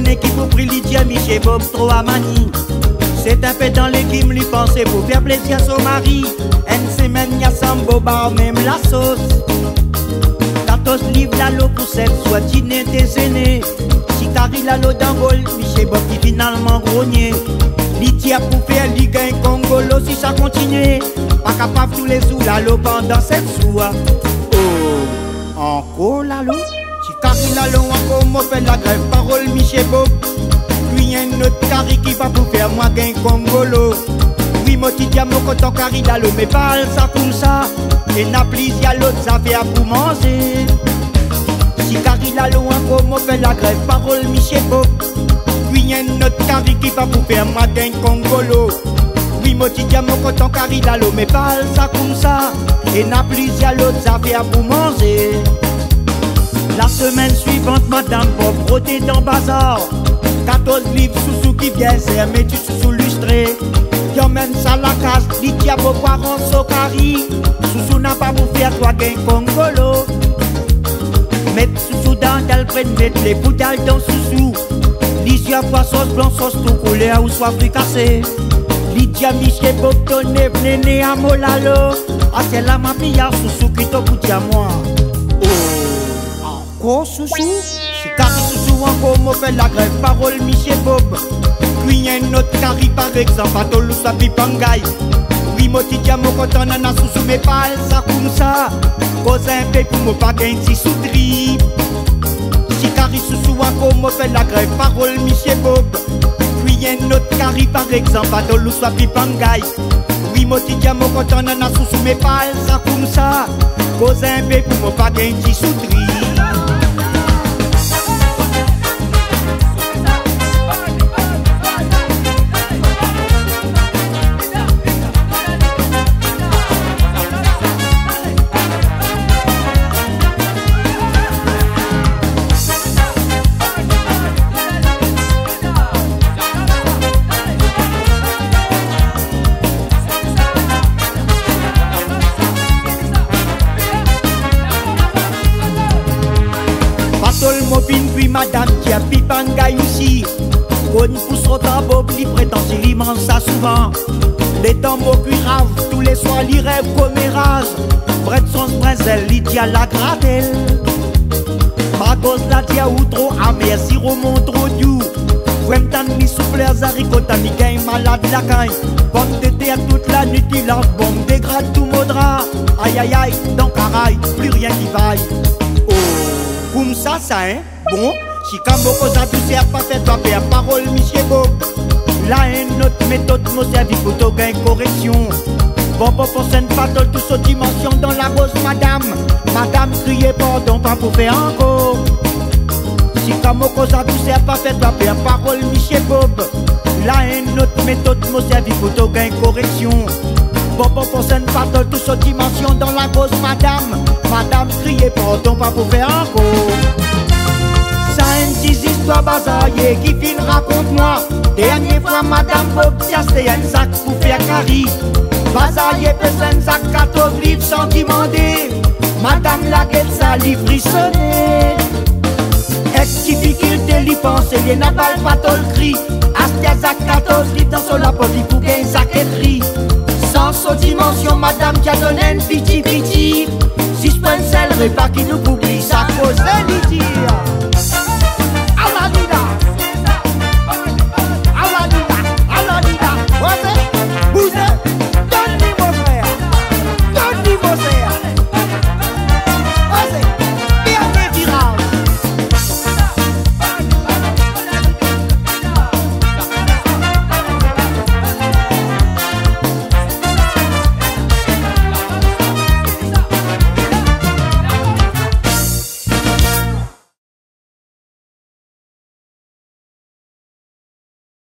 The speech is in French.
connaît qui pour prix Lydia Michel Bob trop à manie. C'est un peu dans l'équipe lui penser pour faire plaisir à son mari. Une semaine y'a sans boba même la sauce. 14 livres la l'eau pour cette soit dîner des aînés. Si Carrie la l'eau dans bol, Michel Bob qui finalement grogné. Lydia pour faire Ligue 1 Congolo si ça continue. Pas capable tous les sous la l'eau pendant cette soie. Oh, encore la l'eau. Si Carrie la l'eau encore m'a fait la grève parole Michel Bob. Puis y'a une autre Carrie qui va pour faire moi gain Congolo. Oui, moi ti diamo content Carrie la l'eau mais pas ça comme ça. Et n'a plus y'a l'autre ça fait à pour manger. Si Carrie la l'eau encore m'a fait la grève parole Michel Bob. Puis y'a une autre Carrie qui va pour faire moi gain Congolo. Oui, moi ti diamo content Carrie la l'eau mais pas ça comme ça. Et n'a plus y'a l'autre ça fait à pour manger. La semaine suivante, madame Bob rôtait dans bazar. 14 livres sous qui vient mais tu sous lustré. Qui emmène ça à la case, Lydia Bob en socari. Sous n'a pas pour faire toi gain Congolo. Mettre sous dans qu'elle prenne mettre les bouteilles dans sous. Lydia voit sauce blanc, sauce tout couleur ou soit fricassé. Lydia Michel Bob tonne v'néné à molalo. Ah c'est là ma pillard sous qui te bouti à moi. Oh sous si Carrie sous encore m'a fait la grève parole Michel Bob. Puis y'a une autre Carrie par exemple à Tolou sa pipangay. Oui moi ti diamo content nana sous mais pas ça comme ça. Cause un peu pour moi pas gain si soutri. Si Carrie sous encore m'a fait la grève parole Michel Bob. Puis y'a une autre Carrie par exemple à Tolou sa pipangay. Oui moi ti diamo content nana sous mais pas ça comme ça. Cause un peu pour moi pas gain si soutri. Mopine puis madame qui a pipangay aussi. On pousse au Bob li prétend s'il mange ça souvent. Les tambours cuiraves tous les soirs li rêve comme érage. Près de son brésil Lydia la gratelle. Ma gosse la dia ou trop amer si remonte trop doux. Fouem tan mi souffleurs haricota mi gagne malade la caille. Pomme de terre toute la nuit qui lance bombe dégrade tout modra. Aïe aïe aïe dans caraï plus rien qui vaille. Comme ça, hein? Bon, si Kamoko ça tout sert pas fait toi faire parole, Michel Bob. Là, une autre méthode m'a servi pour te gagner correction. Bon, pour scène patole, tout sa dimension dans la rose, madame. Madame criez pardon, pas pour faire encore. Si Kamoko ça tout sert pas fait toi faire parole, Michel Bob. Là, une autre méthode m'a servi pour te gagner correction. Bon, pour scène patole, tout sa dimension dans la rose, madame. Madame criez pardon, pas pour faire encore. Ça une petite histoire basaillée qui file raconte-moi. Dernière fois madame Bob c'était un sac pour faire Carrie. Basaillée pesait un sac 14 livres sans demander. Madame la gueule ça lui frissonnait. Est-ce qui difficulté lui penser, il n'a pas le patol cri. Astia sac 14 livres dans son lapot, il faut gagner un sac écrit. Sans sa dimension madame qui a donné une piti. Si je prends celle, pas qui nous oublie.